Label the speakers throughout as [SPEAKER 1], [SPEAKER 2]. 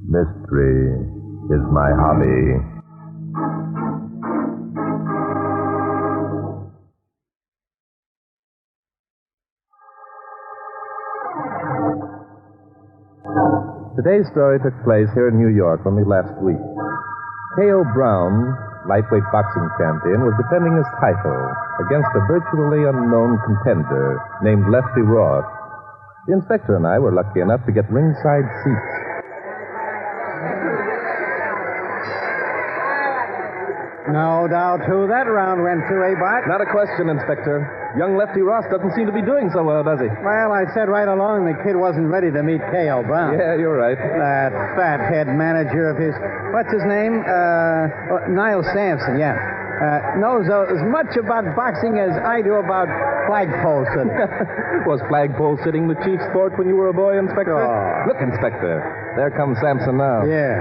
[SPEAKER 1] Mystery is my hobby. Today's story took place here in New York only last week. K.O. Brown, lightweight boxing champion, was defending his title against a virtually unknown contender named Lefty Ross. The inspector and I were lucky enough to get ringside seats.
[SPEAKER 2] No doubt who that round went to, Bart?
[SPEAKER 1] Not a question, Inspector. Young Lefty Ross doesn't seem to be doing so well, does he?
[SPEAKER 2] Well, I said right along the kid wasn't ready to meet K.O. Brown.
[SPEAKER 1] Yeah, you're right.
[SPEAKER 2] That fat head manager of his, what's his name? Niall Samson, yeah. Knows as much about boxing as I do about flagpole sitting.
[SPEAKER 1] Was flagpole sitting the chief sport when you were a boy, Inspector?
[SPEAKER 2] Oh.
[SPEAKER 1] Look, Inspector. There comes Samson now.
[SPEAKER 2] Yeah.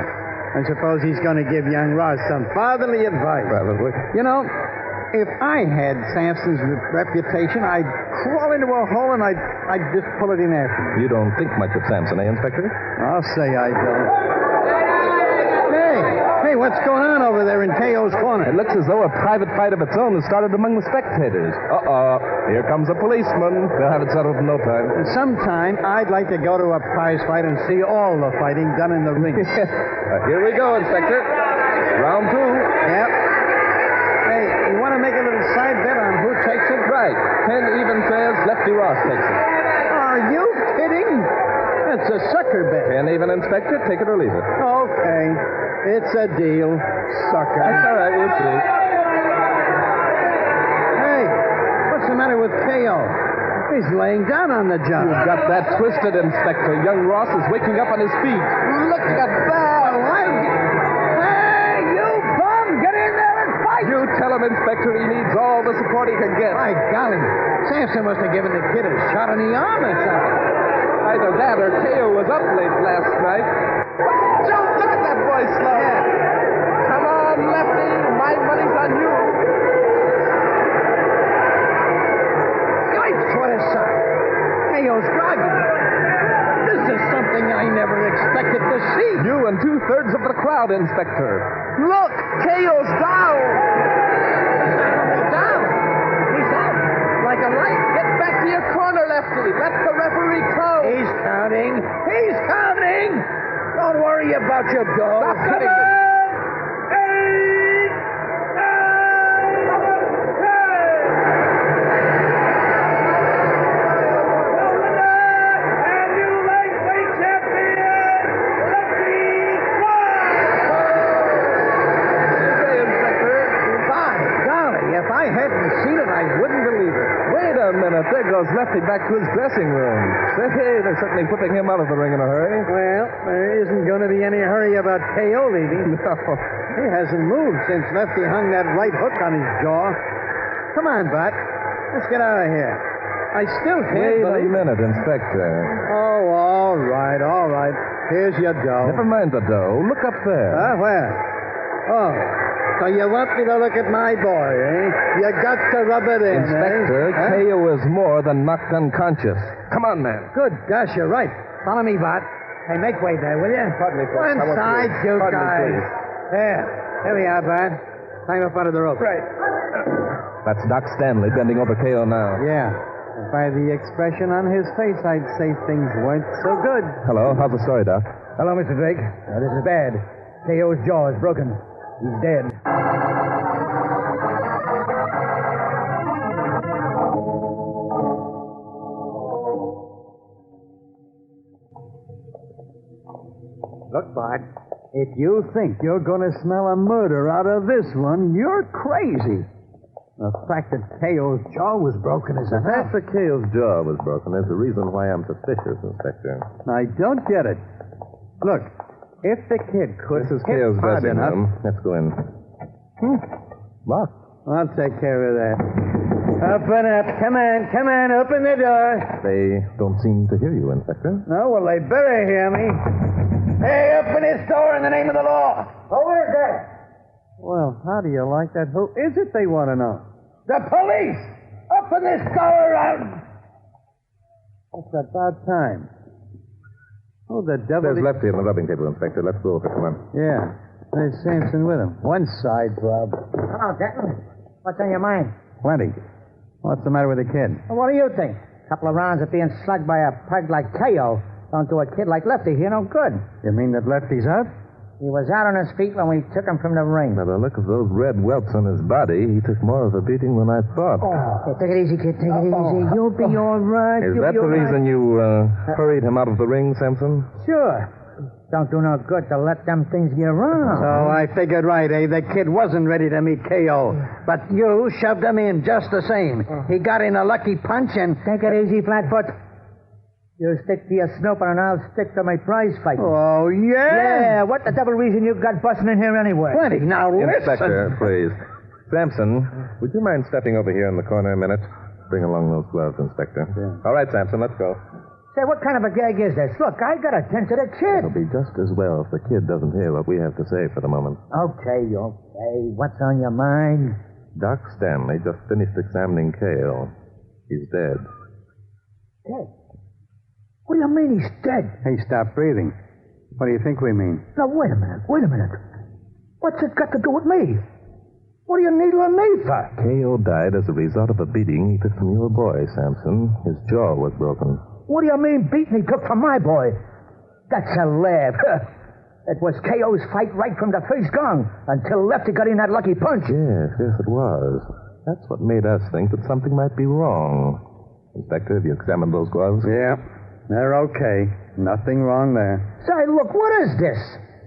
[SPEAKER 2] I suppose he's going to give young Ross some fatherly advice.
[SPEAKER 1] Probably.
[SPEAKER 2] You know, if I had Samson's reputation, I'd crawl into a hole and I'd just pull it in after him.
[SPEAKER 1] You don't think much of Samson, eh, Inspector?
[SPEAKER 2] I'll say I don't. Hey, what's going on over there in K.O.'s corner?
[SPEAKER 1] It looks as though a private fight of its own has started among the spectators. Uh-oh. Here comes a policeman. They'll have it settled in no time.
[SPEAKER 2] Sometime I'd like to go to a prize fight and see all the fighting done in the ring.
[SPEAKER 1] Here we go, Inspector. Round 2.
[SPEAKER 2] Yep. Hey, you want to make a little side bet on who takes it?
[SPEAKER 1] Right. 10 even says Lefty Ross takes it.
[SPEAKER 2] Are you kidding? That's a sucker bet.
[SPEAKER 1] 10 even, Inspector. Take it or leave it.
[SPEAKER 2] Okay. It's a deal, sucker.
[SPEAKER 1] That's all right. We'll see.
[SPEAKER 2] Hey, what's the matter with K.O.? He's laying down on the job.
[SPEAKER 1] You've got that twisted, Inspector. Young Ross is waking up on his feet. Look at that.
[SPEAKER 2] Hey, you bum! Get in there and fight!
[SPEAKER 1] You tell him, Inspector, he needs all the support he can get.
[SPEAKER 2] My golly. Samson must have given the kid a shot in the arm or something.
[SPEAKER 1] Either that or K.O. was up late last night. Joe, look at that boy slow.
[SPEAKER 2] Yeah.
[SPEAKER 1] Come on, Lefty. My money's on you.
[SPEAKER 2] Yikes, what a sight. K.O.'s groggy. This is something I never expected to see.
[SPEAKER 1] You and 2/3 of the crowd, Inspector. Look, K.O.'s down.
[SPEAKER 2] Down. He's out. Like a light.
[SPEAKER 1] Get back to your corner, Lefty. Let the referee count.
[SPEAKER 2] He's counting. He's counting. Don't worry about your dog.
[SPEAKER 1] Stop cutting me. There goes Lefty back to his dressing room. Say, they're certainly whipping him out of the ring in a hurry.
[SPEAKER 2] Well, there isn't going to be any hurry about K.O. leaving.
[SPEAKER 1] No.
[SPEAKER 2] He hasn't moved since Lefty hung that right hook on his jaw. Come on, Bud. Let's get out of here. I still can't
[SPEAKER 1] Wait a
[SPEAKER 2] believe...
[SPEAKER 1] minute, Inspector.
[SPEAKER 2] Oh, all right. Here's your dough.
[SPEAKER 1] Never mind the dough. Look up there.
[SPEAKER 2] Where? Oh, so you want me to look at my boy, eh? You got to rub it in,
[SPEAKER 1] Inspector,
[SPEAKER 2] eh?
[SPEAKER 1] K.O. is more than knocked unconscious. Come on, man.
[SPEAKER 2] Good gosh, you're right. Follow me, Bart. Hey, make way there, will you?
[SPEAKER 1] Pardon me, folks.
[SPEAKER 2] One side, you
[SPEAKER 1] Pardon me,
[SPEAKER 2] guys.
[SPEAKER 1] please.
[SPEAKER 2] There we are, Bart. Climb up under the rope.
[SPEAKER 1] Right. That's Doc Stanley bending over K.O. now.
[SPEAKER 2] Yeah. By the expression on his face, I'd say things weren't so good.
[SPEAKER 1] Hello. How's the story, Doc?
[SPEAKER 2] Hello, Mr. Drake. This is bad. K.O.'s jaw is broken. He's dead. Look, Bart, if you think you're going to smell a murder out of this one, you're crazy. The fact that K.O.'s jaw was broken is
[SPEAKER 1] The
[SPEAKER 2] enough.
[SPEAKER 1] fact that K.O.'s jaw was broken is the reason why I'm suspicious, Inspector.
[SPEAKER 2] I don't get it. Look, if the kid could
[SPEAKER 1] This is
[SPEAKER 2] hit
[SPEAKER 1] K.O.'s
[SPEAKER 2] hard
[SPEAKER 1] dressing
[SPEAKER 2] enough...
[SPEAKER 1] room. Let's go in. Locked.
[SPEAKER 2] I'll take care of that. Open up. Come on. Open the door.
[SPEAKER 1] They don't seem to hear you, Inspector.
[SPEAKER 2] No, well, they better hear me. Hey, open this door in the name of the law. Who is that? Well, how do you like that? Who is it they want to know? The police! Open this door out! It's about time. Oh, the devil...
[SPEAKER 1] There's Lefty on the rubbing table, Inspector. Let's go over. Come on.
[SPEAKER 2] Yeah. There's Samson with him. One side, Bob.
[SPEAKER 3] Hello, Denton. What's on your mind?
[SPEAKER 2] Plenty. What's the matter with the kid?
[SPEAKER 3] Well, what do you think? A couple of rounds of being slugged by a pug like K.O. don't do a kid like Lefty here no good.
[SPEAKER 2] You mean that Lefty's up?
[SPEAKER 3] He was out on his feet when we took him from the ring.
[SPEAKER 1] By the look of those red welts on his body, he took more of a beating than I thought.
[SPEAKER 3] Hey, take it easy, kid. Take it easy. You'll be all right.
[SPEAKER 1] Is that the reason you hurried him out of the ring, Samson?
[SPEAKER 3] Sure. Don't do no good to let them things get around.
[SPEAKER 2] So I figured right, eh? The kid wasn't ready to meet K.O. But you shoved him in just the same. He got in a lucky punch and...
[SPEAKER 3] Take it easy, Flatfoot. You stick to your snooping and I'll stick to my prize fighting.
[SPEAKER 2] Oh, yeah?
[SPEAKER 3] Yeah, what the devil reason you got busting in here anyway?
[SPEAKER 2] Plenty. Now, listen.
[SPEAKER 1] Inspector, please. Samson, would you mind stepping over here in the corner a minute? Bring along those gloves, Inspector. Yeah. All right, Samson, let's go.
[SPEAKER 3] Say, what kind of a gag is this? Look, I got to tend to the kid.
[SPEAKER 1] It'll be just as well if the kid doesn't hear what we have to say for the moment.
[SPEAKER 3] Okay. What's on your mind?
[SPEAKER 1] Doc Stanley just finished examining K.O. He's dead.
[SPEAKER 3] Dead? What do you mean he's dead?
[SPEAKER 2] He stopped breathing. What do you think we mean?
[SPEAKER 3] Now, wait a minute. What's it got to do with me? What do you needling me for?
[SPEAKER 1] K.O. died as a result of a beating he took from your boy, Samson. His jaw was broken.
[SPEAKER 3] What do you mean beating he took from my boy? That's a laugh. It was K.O.'s fight right from the first gong until Lefty got in that lucky punch.
[SPEAKER 1] Yes, it was. That's what made us think that something might be wrong. Inspector, have you examined those gloves?
[SPEAKER 2] Yeah, they're okay. Nothing wrong there.
[SPEAKER 3] Say, look, what is this?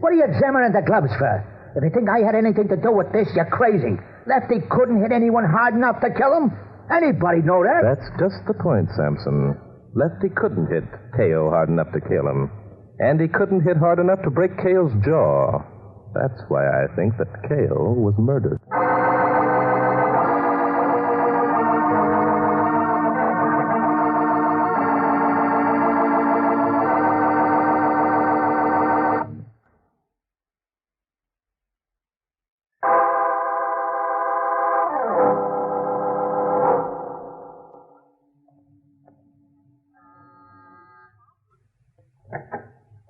[SPEAKER 3] What are you examining the gloves for? If you think I had anything to do with this, you're crazy. Lefty couldn't hit anyone hard enough to kill him. Anybody'd know that.
[SPEAKER 1] That's just the point, Samson. Lefty couldn't hit K.O. hard enough to kill him. And he couldn't hit hard enough to break K.O.'s jaw. That's why I think that K.O. was murdered.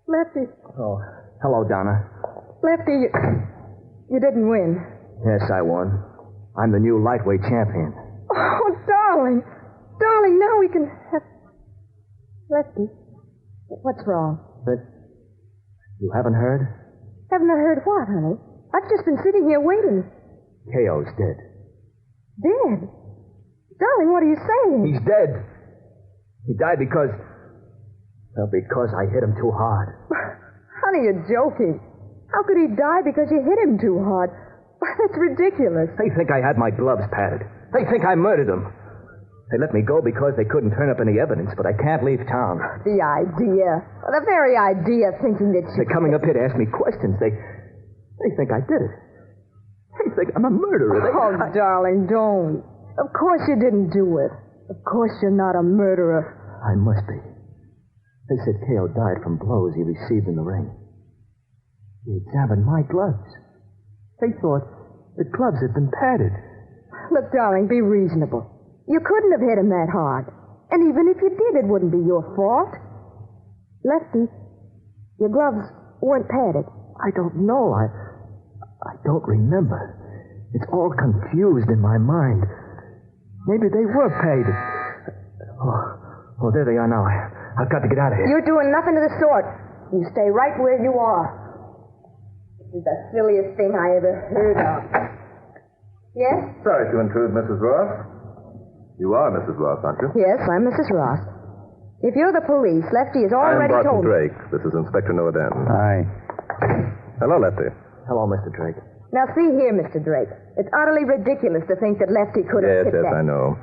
[SPEAKER 4] Lefty.
[SPEAKER 5] Oh, hello, Donna.
[SPEAKER 4] Lefty, you didn't win.
[SPEAKER 5] Yes, I won. I'm the new lightweight champion.
[SPEAKER 4] Oh, darling. Darling, now we can have... Lefty, what's wrong?
[SPEAKER 5] But you haven't heard?
[SPEAKER 4] Haven't I heard what, honey? I've just been sitting here waiting.
[SPEAKER 5] K.O.'s dead.
[SPEAKER 4] Dead? Darling, what are you saying?
[SPEAKER 5] He's dead. He died because I hit him too hard.
[SPEAKER 4] Honey, you're joking. How could he die because you hit him too hard? That's ridiculous.
[SPEAKER 5] They think I had my gloves padded. They think I murdered him. They let me go because they couldn't turn up any evidence, but I can't leave town.
[SPEAKER 4] The idea. The very idea of thinking that you...
[SPEAKER 5] They're coming up here to ask me questions. They think I did it. They think I'm a murderer.
[SPEAKER 4] Darling, don't. Of course you didn't do it. Of course you're not a murderer.
[SPEAKER 5] I must be. They said K.O. died from blows he received in the ring. They examined my gloves. They thought the gloves had been padded.
[SPEAKER 4] Look, darling, be reasonable. You couldn't have hit him that hard. And even if you did, it wouldn't be your fault. Lefty, your gloves weren't padded.
[SPEAKER 5] I don't know. I don't remember. It's all confused in my mind. Maybe they were paid. Oh, there they are now. I've got to get out of here.
[SPEAKER 4] You're doing nothing of the sort. You stay right where you are. This is the silliest thing I ever heard of. Yes?
[SPEAKER 1] Sorry to intrude, Mrs. Ross. You are Mrs. Ross, aren't you?
[SPEAKER 4] Yes, I'm Mrs. Ross. If you're the police, Lefty has already
[SPEAKER 1] I'm Barton
[SPEAKER 4] told me.
[SPEAKER 1] Drake. This is Inspector Noaden.
[SPEAKER 2] Hi.
[SPEAKER 1] Hello, Lefty.
[SPEAKER 5] Hello, Mr. Drake.
[SPEAKER 4] Now, see here, Mr. Drake. It's utterly ridiculous to think that Lefty could have hit
[SPEAKER 1] Yes,
[SPEAKER 4] that.
[SPEAKER 1] I know.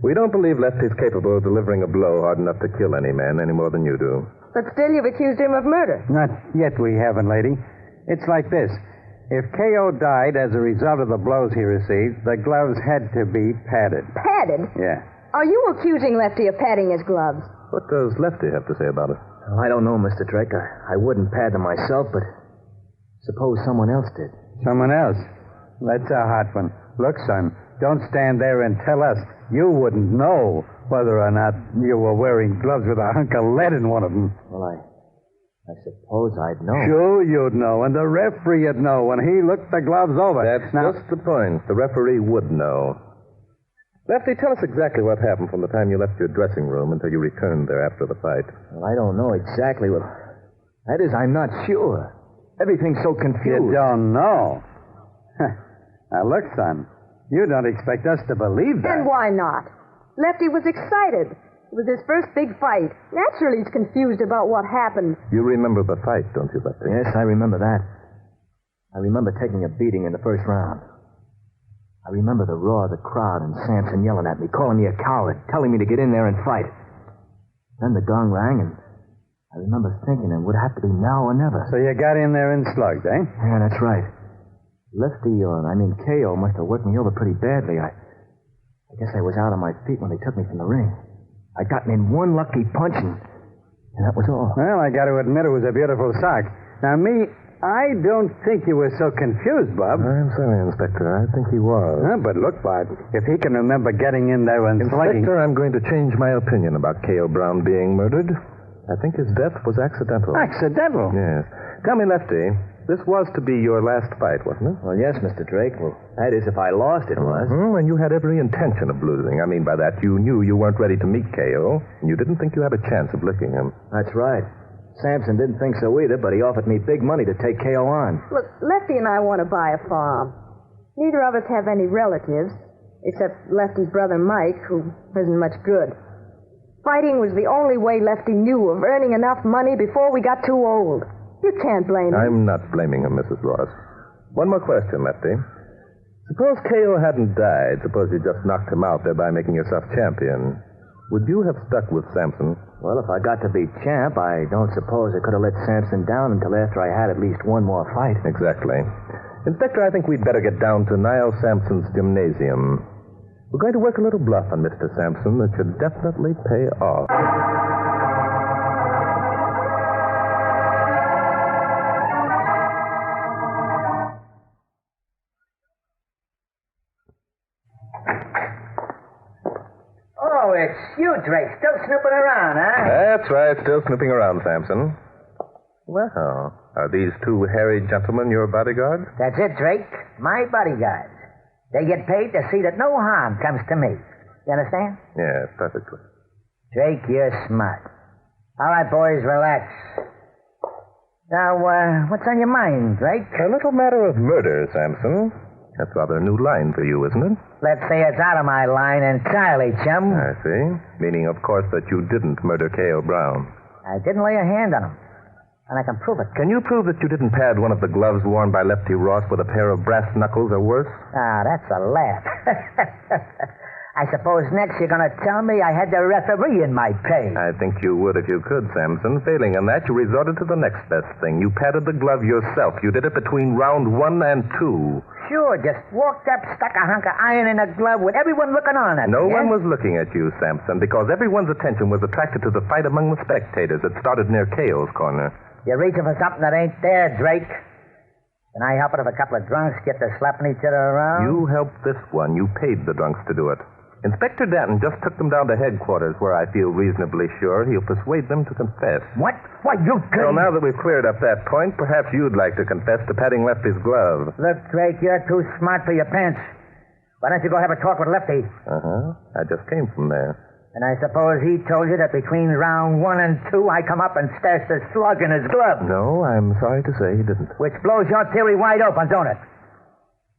[SPEAKER 1] We don't believe Lefty's capable of delivering a blow hard enough to kill any man any more than you do.
[SPEAKER 4] But still, you've accused him of murder.
[SPEAKER 2] Not yet we haven't, lady. It's like this. If K.O. died as a result of the blows he received, the gloves had to be padded.
[SPEAKER 4] Padded?
[SPEAKER 2] Yeah.
[SPEAKER 4] Are you accusing Lefty of padding his gloves?
[SPEAKER 1] What does Lefty have to say about it?
[SPEAKER 5] I don't know, Mr. Drake. I wouldn't pad them myself, but suppose someone else did.
[SPEAKER 2] Someone else? That's a hot one. Look, son, don't stand there and tell us you wouldn't know whether or not you were wearing gloves with a hunk of lead in one of them.
[SPEAKER 5] Well, I suppose I'd know.
[SPEAKER 2] Sure you'd know, and the referee'd know when he looked the gloves over.
[SPEAKER 1] That's just the point. The referee would know. Lefty, tell us exactly what happened from the time you left your dressing room until you returned there after the fight.
[SPEAKER 5] Well, I don't know exactly what... That is, I'm not sure. Everything's so confused.
[SPEAKER 2] You don't know? Now, look, son, you don't expect us to believe that.
[SPEAKER 4] And why not? Lefty was excited. It was his first big fight. Naturally, he's confused about what happened.
[SPEAKER 1] You remember the fight, don't you, Lefty?
[SPEAKER 5] Yes, I remember that. I remember taking a beating in the first round. I remember the roar of the crowd and Samson yelling at me, calling me a coward, telling me to get in there and fight. Then the gong rang, and I remember thinking it would have to be now or never.
[SPEAKER 2] So you got in there and slugged, eh?
[SPEAKER 5] Yeah, that's right. K.O. must have worked me over pretty badly. I guess I was out on my feet when they took me from the ring. I'd gotten in one lucky punch, and that was all.
[SPEAKER 2] Well, I got to admit it was a beautiful sock. Now, I don't think you were so confused, Bob.
[SPEAKER 1] I'm sorry, Inspector. I think he was.
[SPEAKER 2] But look, Bob, if he can remember getting in there and slugging...
[SPEAKER 1] Inspector, I'm going to change my opinion about K.O. Brown being murdered. I think his death was accidental.
[SPEAKER 2] Accidental?
[SPEAKER 1] Yes. Tell me, Lefty, this was to be your last fight, wasn't it?
[SPEAKER 5] Well, yes, Mr. Drake. Well, that is, if I lost, it was.
[SPEAKER 1] And you had every intention of losing. I mean by that, you knew you weren't ready to meet K.O., and you didn't think you had a chance of licking him.
[SPEAKER 5] That's right. Samson didn't think so either, but he offered me big money to take K.O. on.
[SPEAKER 4] Look, Lefty and I want to buy a farm. Neither of us have any relatives, except Lefty's brother Mike, who isn't much good. Fighting was the only way Lefty knew of earning enough money before we got too old. You can't blame him.
[SPEAKER 1] I'm not blaming him, Mrs. Ross. One more question, Lefty. Suppose K.O. hadn't died. Suppose you just knocked him out, thereby making yourself champion. Would you have stuck with Samson?
[SPEAKER 5] Well, if I got to be champ, I don't suppose I could have let Samson down until after I had at least one more fight.
[SPEAKER 1] Exactly. Inspector, I think we'd better get down to Niall Sampson's gymnasium. We're going to work a little bluff on Mr. Sampson that should definitely pay off.
[SPEAKER 3] Oh, it's you, Drake. Still snooping around, huh?
[SPEAKER 1] That's right, still snooping around, Sampson. Well, are these two hairy gentlemen your bodyguards?
[SPEAKER 3] That's it, Drake. My bodyguards. They get paid to see that no harm comes to me. You understand?
[SPEAKER 1] Yes, perfectly.
[SPEAKER 3] Drake, you're smart. All right, boys, relax. Now, what's on your mind, Drake?
[SPEAKER 1] A little matter of murder, Sampson. That's rather a new line for you, isn't it?
[SPEAKER 3] Let's say it's out of my line entirely, chum.
[SPEAKER 1] I see. Meaning, of course, that you didn't murder K.O. Brown.
[SPEAKER 3] I didn't lay a hand on him. And I can prove it.
[SPEAKER 1] Can you prove that you didn't pad one of the gloves worn by Lefty Ross with a pair of brass knuckles or worse?
[SPEAKER 3] Ah, that's a laugh. I suppose next you're going to tell me I had the referee in my pay.
[SPEAKER 1] I think you would if you could, Sampson. Failing in that, you resorted to the next best thing. You padded the glove yourself. You did it between round 1 and 2.
[SPEAKER 3] Sure, just walked up, stuck a hunk of iron in a glove with everyone looking on at me.
[SPEAKER 1] No one was looking at you, Sampson, because everyone's attention was attracted to the fight among the spectators that started near K.O.'s corner.
[SPEAKER 3] You're reaching for something that ain't there, Drake. Can I help it if a couple of drunks get to slapping each other around?
[SPEAKER 1] You helped this one. You paid the drunks to do it. Inspector Danton just took them down to headquarters, where I feel reasonably sure he'll persuade them to confess.
[SPEAKER 3] What? Why, you
[SPEAKER 1] Well, now that we've cleared up that point, perhaps you'd like to confess to patting Lefty's glove.
[SPEAKER 3] Look, Drake, you're too smart for your pants. Why don't you go have a talk with Lefty?
[SPEAKER 1] I just came from there.
[SPEAKER 3] And I suppose he told you that between round 1 and 2, I come up and stashed a slug in his glove.
[SPEAKER 1] No, I'm sorry to say he didn't.
[SPEAKER 3] Which blows your theory wide open, don't it?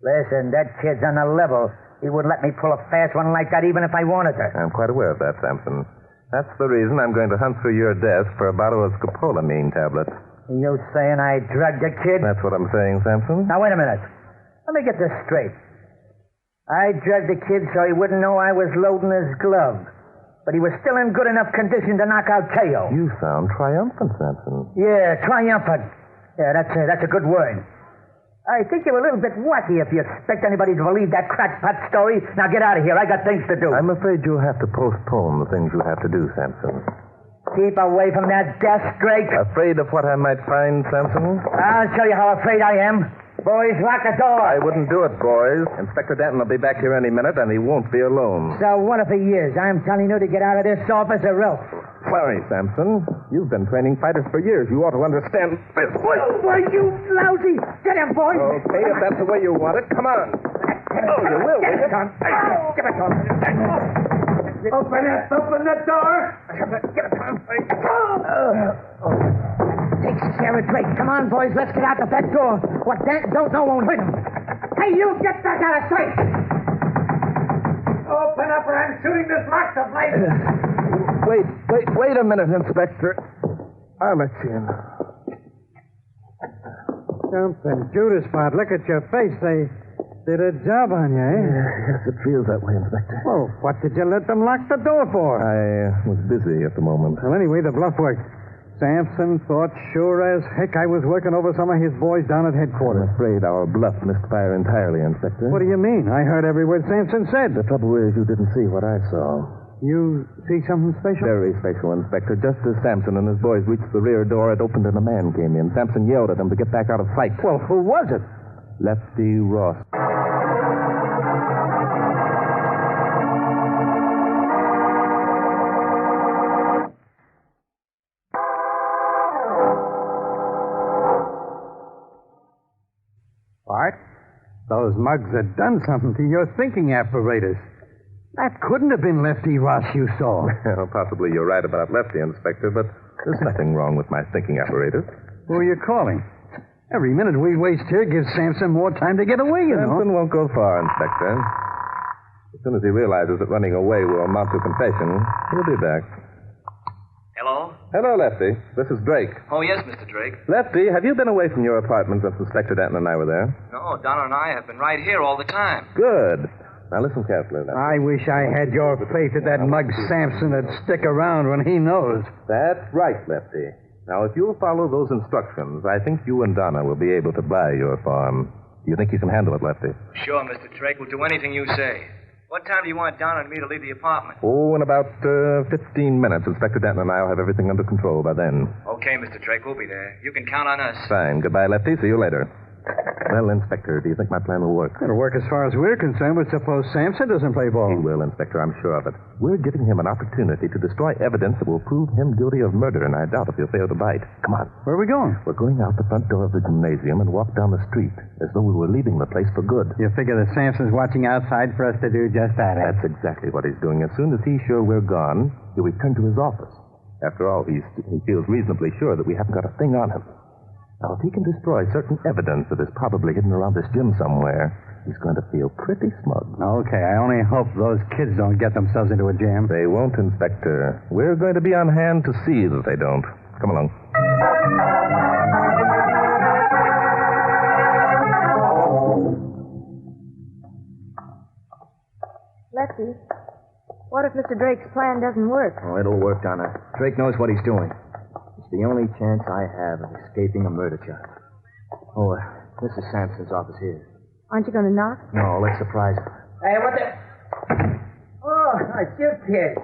[SPEAKER 3] Listen, that kid's on the level. He wouldn't let me pull a fast one like that even if I wanted to.
[SPEAKER 1] I'm quite aware of that, Sampson. That's the reason I'm going to hunt through your desk for a bottle of scopolamine tablets.
[SPEAKER 3] You saying I drugged the kid?
[SPEAKER 1] That's what I'm saying, Sampson.
[SPEAKER 3] Now, wait a minute. Let me get this straight. I drugged the kid so he wouldn't know I was loading his glove. But he was still in good enough condition to knock out K.O.
[SPEAKER 1] You sound triumphant, Sampson.
[SPEAKER 3] Yeah, triumphant. Yeah, that's a good word. I think you're a little bit wacky if you expect anybody to believe that crackpot story. Now get out of here. I got things to do.
[SPEAKER 1] I'm afraid you'll have to postpone the things you have to do, Sampson.
[SPEAKER 3] Keep away from that desk, Drake.
[SPEAKER 1] Afraid of what I might find, Sampson?
[SPEAKER 3] I'll show you how afraid I am. Boys, lock the door.
[SPEAKER 1] I wouldn't do it, boys. Inspector Danton will be back here any minute, and he won't be alone.
[SPEAKER 3] So what if he is? I'm telling you to get out of this office or else.
[SPEAKER 1] Sorry, Samson. You've been training fighters for years. You ought to understand this.
[SPEAKER 3] Why, you lousy! Get him, boy!
[SPEAKER 1] Okay, if that's the way you want it, come on. Oh, you will,
[SPEAKER 3] Get
[SPEAKER 1] will
[SPEAKER 3] it,
[SPEAKER 1] you?
[SPEAKER 3] Tom. Give it, Tom.
[SPEAKER 2] Open it! Open the door!
[SPEAKER 3] Give it, Tom. Takes care of Drake. Come on, boys. Let's get out the back door. What Dan don't know won't hurt him. Hey, you get back out of sight!
[SPEAKER 2] Open up or I'm shooting this lock to place.
[SPEAKER 1] Wait a minute, Inspector. I'll let you in.
[SPEAKER 2] Something. Judas Spot, look at your face. They did a job on you, eh?
[SPEAKER 1] Yes, it feels that way, Inspector.
[SPEAKER 2] Well, what did you let them lock the door for?
[SPEAKER 1] I was busy at the moment.
[SPEAKER 2] Well, anyway, the bluff worked. Samson thought sure as heck I was working over some of his boys down at headquarters.
[SPEAKER 1] I'm afraid our bluff missed fire entirely, Inspector.
[SPEAKER 2] What do you mean? I heard every word Samson said.
[SPEAKER 1] The trouble is you didn't see what I saw.
[SPEAKER 2] You see something special?
[SPEAKER 1] Very special, Inspector. Just as Samson and his boys reached the rear door, it opened and a man came in. Samson yelled at him to get back out of sight.
[SPEAKER 2] Well, who was it?
[SPEAKER 1] Lefty Ross.
[SPEAKER 2] What? Those mugs had done something to your thinking apparatus. That couldn't have been Lefty Ross you saw.
[SPEAKER 1] Well, possibly you're right about Lefty, Inspector, but there's nothing wrong with my thinking apparatus.
[SPEAKER 2] Who are you calling? Every minute we waste here gives Samson more time to get away, you know.
[SPEAKER 1] Samson won't go far, Inspector. As soon as he realizes that running away will amount to confession, he'll be back.
[SPEAKER 6] Hello?
[SPEAKER 1] Hello, Lefty. This is Drake.
[SPEAKER 6] Oh, yes, Mr. Drake.
[SPEAKER 1] Lefty, have you been away from your apartment since Inspector Denton and I were there?
[SPEAKER 6] No, Donna and I have been right here all the time.
[SPEAKER 1] Good. Now listen carefully, Lefty.
[SPEAKER 2] I wish I had your faith that that mug Samson would stick around when he knows.
[SPEAKER 1] That's right, Lefty. Now, if you'll follow those instructions, I think you and Donna will be able to buy your farm. Do you think you can handle it, Lefty?
[SPEAKER 6] Sure, Mr. Drake. We'll do anything you say. What time do you want Donna and me to leave the apartment?
[SPEAKER 1] Oh, in about 15 minutes. Inspector Denton and I will have everything under control by then.
[SPEAKER 6] Okay, Mr. Drake. We'll be there. You can count on us.
[SPEAKER 1] Fine. Goodbye, Lefty. See you later. Well, Inspector, do you think my plan will work?
[SPEAKER 2] It'll work as far as we're concerned, but suppose Samson doesn't play ball.
[SPEAKER 1] He will, Inspector, I'm sure of it. We're giving him an opportunity to destroy evidence that will prove him guilty of murder, and I doubt if he'll fail to bite. Come on.
[SPEAKER 2] Where are we going?
[SPEAKER 1] We're going out the front door of the gymnasium and walk down the street as though we were leaving the place for good.
[SPEAKER 2] You figure that Samson's watching outside for us to do just that, eh?
[SPEAKER 1] That's exactly what he's doing. As soon as he's sure we're gone, he'll return to his office. After all, he feels reasonably sure that we haven't got a thing on him. Now, if he can destroy certain evidence that is probably hidden around this gym somewhere, he's going to feel pretty smug.
[SPEAKER 2] Okay, I only hope those kids don't get themselves into a jam.
[SPEAKER 1] They won't, Inspector. We're going to be on hand to see that they don't. Come along.
[SPEAKER 4] Lefty, what if Mr. Drake's plan doesn't work?
[SPEAKER 5] Oh, it'll work, Donna. Drake knows what he's doing. It's the only chance I have of escaping a murder charge. Oh, this is Samson's office here.
[SPEAKER 4] Aren't you going to knock?
[SPEAKER 5] No, let's surprise him.
[SPEAKER 3] Hey, what the... Oh, it's you, kid.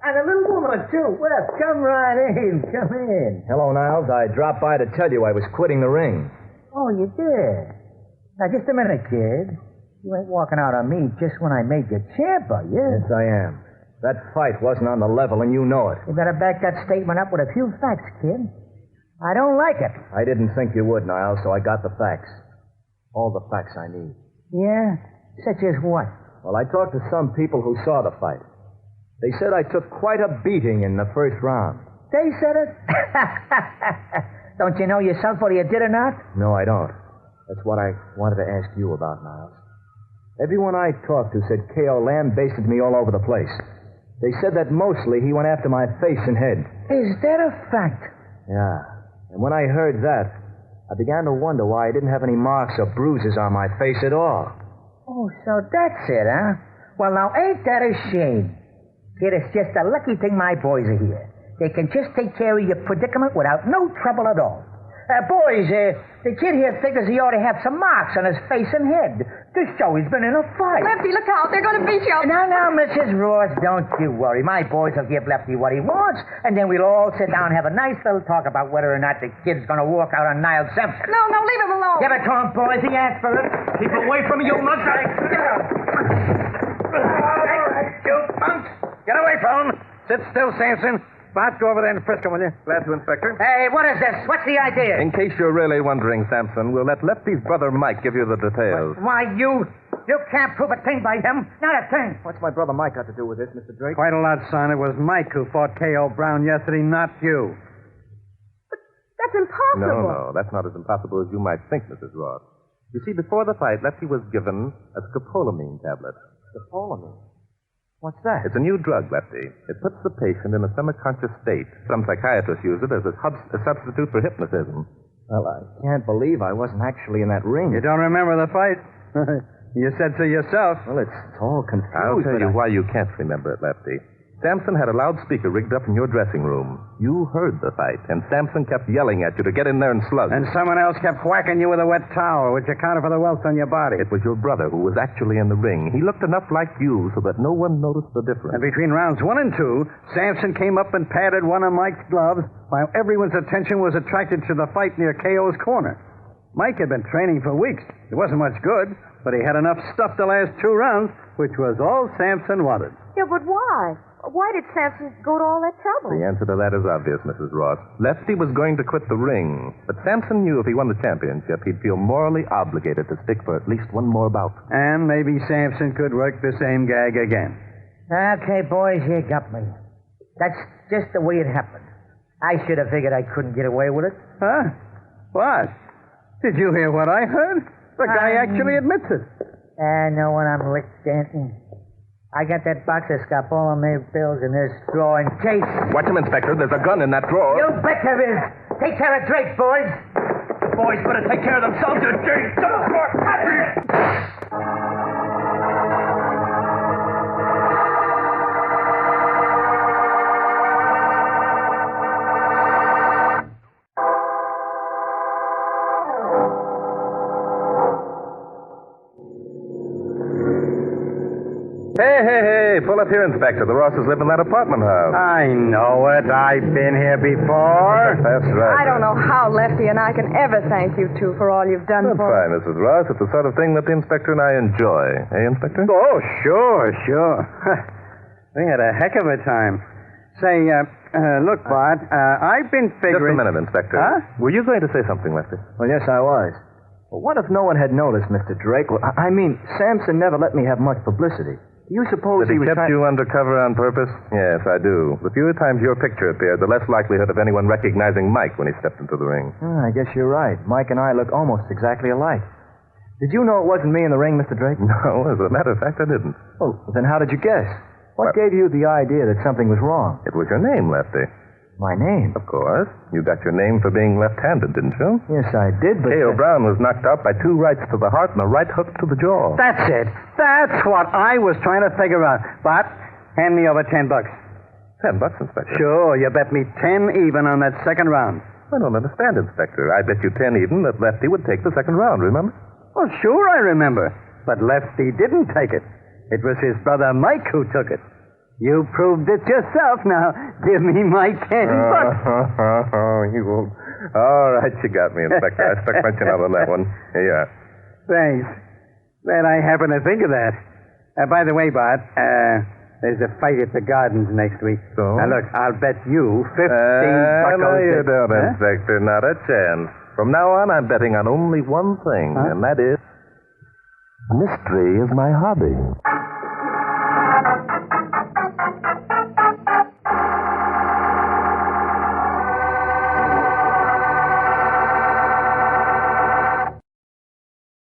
[SPEAKER 3] And a little woman, too. Well, come right in. Come in.
[SPEAKER 5] Hello, Niles. I dropped by to tell you I was quitting the ring.
[SPEAKER 3] Oh, you did? Now, just a minute, kid. You ain't walking out on me just when I made you champ, are you?
[SPEAKER 5] Yes, I am. That fight wasn't on the level, and you know it.
[SPEAKER 3] You better back that statement up with a few facts, kid. I don't like it.
[SPEAKER 5] I didn't think you would, Niles, so I got the facts. All the facts I need.
[SPEAKER 3] Yeah? Such as what?
[SPEAKER 5] Well, I talked to some people who saw the fight. They said I took quite a beating in the first round.
[SPEAKER 3] They said it? Don't you know yourself whether you did or not?
[SPEAKER 5] No, I don't. That's what I wanted to ask you about, Niles. Everyone I talked to said K.O. lambasted me all over the place. They said that mostly he went after my face and head.
[SPEAKER 3] Is that a fact?
[SPEAKER 5] Yeah. And when I heard that, I began to wonder why I didn't have any marks or bruises on my face at all.
[SPEAKER 3] Oh, so that's it, huh? Well, now, ain't that a shame? Kid, it's just a lucky thing my boys are here. They can just take care of your predicament without no trouble at all. Boys, the kid here figures he ought to have some marks on his face and head to show he's been in a fight.
[SPEAKER 4] Lefty, look out. They're going to beat you up.
[SPEAKER 3] Now, Mrs. Ross, don't you worry. My boys will give Lefty what he wants, and then we'll all sit down and have a nice little talk about whether or not the kid's going to walk out on Niles Simpson.
[SPEAKER 4] No, leave him alone.
[SPEAKER 3] Give it to him, boys. He asked for it.
[SPEAKER 2] Keep away from me, you mug.
[SPEAKER 3] All right,
[SPEAKER 2] You punks. Get away from him. Sit still, Samson. Bart, go over there and frisk him, will you?
[SPEAKER 1] Glad to, Inspector.
[SPEAKER 3] Hey, what is this? What's the idea?
[SPEAKER 1] In case you're really wondering, Samson, we'll let Lefty's brother Mike give you the details.
[SPEAKER 3] Why, you can't prove a thing by him. Not a thing.
[SPEAKER 5] What's my brother Mike got to do with this, Mr. Drake?
[SPEAKER 2] Quite a lot, son. It was Mike who fought K.O. Brown yesterday, not you.
[SPEAKER 4] That's impossible.
[SPEAKER 1] No, that's not as impossible as you might think, Mrs. Ross. You see, before the fight, Lefty was given a scopolamine tablet.
[SPEAKER 5] Scopolamine? What's that?
[SPEAKER 1] It's a new drug, Lefty. It puts the patient in a semi-conscious state. Some psychiatrists use it as a substitute for hypnotism.
[SPEAKER 5] Well, I can't believe I wasn't actually in that ring.
[SPEAKER 2] You don't remember the fight? You said so yourself.
[SPEAKER 5] Well, it's all confused.
[SPEAKER 1] I'll tell you why you can't remember it, Lefty. Samson had a loudspeaker rigged up in your dressing room. You heard the fight, and Samson kept yelling at you to get in there and slug.
[SPEAKER 2] And someone else kept whacking you with a wet towel, which accounted for the welts on your body.
[SPEAKER 1] It was your brother who was actually in the ring. He looked enough like you so that no one noticed the difference.
[SPEAKER 2] And between rounds 1 and 2, Samson came up and patted one of Mike's gloves while everyone's attention was attracted to the fight near K.O.'s corner. Mike had been training for weeks. It wasn't much good, but he had enough stuff to last 2 rounds, which was all Samson wanted.
[SPEAKER 4] Yeah, but why? Why did Samson go to all that trouble?
[SPEAKER 1] The answer to that is obvious, Mrs. Ross. Lefty was going to quit the ring, but Samson knew if he won the championship, he'd feel morally obligated to stick for at least one more bout.
[SPEAKER 2] And maybe Samson could work the same gag again.
[SPEAKER 3] Okay, boys, you got me. That's just the way it happened. I should have figured I couldn't get away with it.
[SPEAKER 2] Huh? What? Did you hear what I heard? The guy actually admits it.
[SPEAKER 3] No, when I'm licked dancing. I got that box of scopolamine pills in this drawer in case.
[SPEAKER 1] Watch him, Inspector. There's a gun in that drawer.
[SPEAKER 3] You bet there is. Take care of Drake, boys.
[SPEAKER 6] Boys better take care of themselves. You're dirty.
[SPEAKER 1] Hey, pull up here, Inspector. The Rosses live in that apartment house.
[SPEAKER 2] I know it. I've been here before.
[SPEAKER 1] That's right.
[SPEAKER 4] I don't know how Lefty and I can ever thank you two for all you've done
[SPEAKER 1] That's
[SPEAKER 4] for
[SPEAKER 1] fine,
[SPEAKER 4] us.
[SPEAKER 1] Mrs. Ross. It's the sort of thing that the Inspector and I enjoy. Eh, Inspector?
[SPEAKER 2] Oh, sure. We had a heck of a time. Say, look, Bart, I've been figuring...
[SPEAKER 1] Just a minute, Inspector.
[SPEAKER 2] Huh?
[SPEAKER 1] Were you going to say something, Lefty?
[SPEAKER 5] Well, yes, I was. Well, what if no one had noticed, Mr. Drake? Well, I mean, Samson never let me have much publicity. Do you suppose
[SPEAKER 1] That he
[SPEAKER 5] was
[SPEAKER 1] kept you undercover on purpose? Yes, I do. The fewer times your picture appeared, the less likelihood of anyone recognizing Mike when he stepped into the ring.
[SPEAKER 5] I guess you're right. Mike and I look almost exactly alike. Did you know it wasn't me in the ring, Mr. Drake?
[SPEAKER 1] No, as a matter of fact, I didn't.
[SPEAKER 5] Oh, then how did you guess? What gave you the idea that something was wrong?
[SPEAKER 1] It was your name, Lefty.
[SPEAKER 5] My name?
[SPEAKER 1] Of course. You got your name for being left-handed, didn't you?
[SPEAKER 5] Yes, I did, but...
[SPEAKER 1] K.O. Brown was knocked out by 2 rights to the heart and a right hook to the jaw.
[SPEAKER 2] That's it. That's what I was trying to figure out. Bart, hand me over $10.
[SPEAKER 1] $10, Inspector?
[SPEAKER 2] Sure, you bet me 10 even on that second round.
[SPEAKER 1] I don't understand, Inspector. I bet you 10 even that Lefty would take the second round, remember?
[SPEAKER 2] Well, sure I remember. But Lefty didn't take it. It was his brother Mike who took it. You proved it yourself. Now, give me my $10.
[SPEAKER 1] You will. All right, you got me, Inspector. I stuck my chin out on that one. Here you are.
[SPEAKER 2] Thanks. Glad I happened to think of that. By the way, Bart, there's a fight at the Gardens next week.
[SPEAKER 1] So?
[SPEAKER 2] Now, look, I'll bet you 15 buckles.
[SPEAKER 1] No, you
[SPEAKER 2] that-
[SPEAKER 1] don't,
[SPEAKER 2] Huh?
[SPEAKER 1] Inspector. Not a chance. From now on, I'm betting on only one thing, and that is... mystery is my hobby.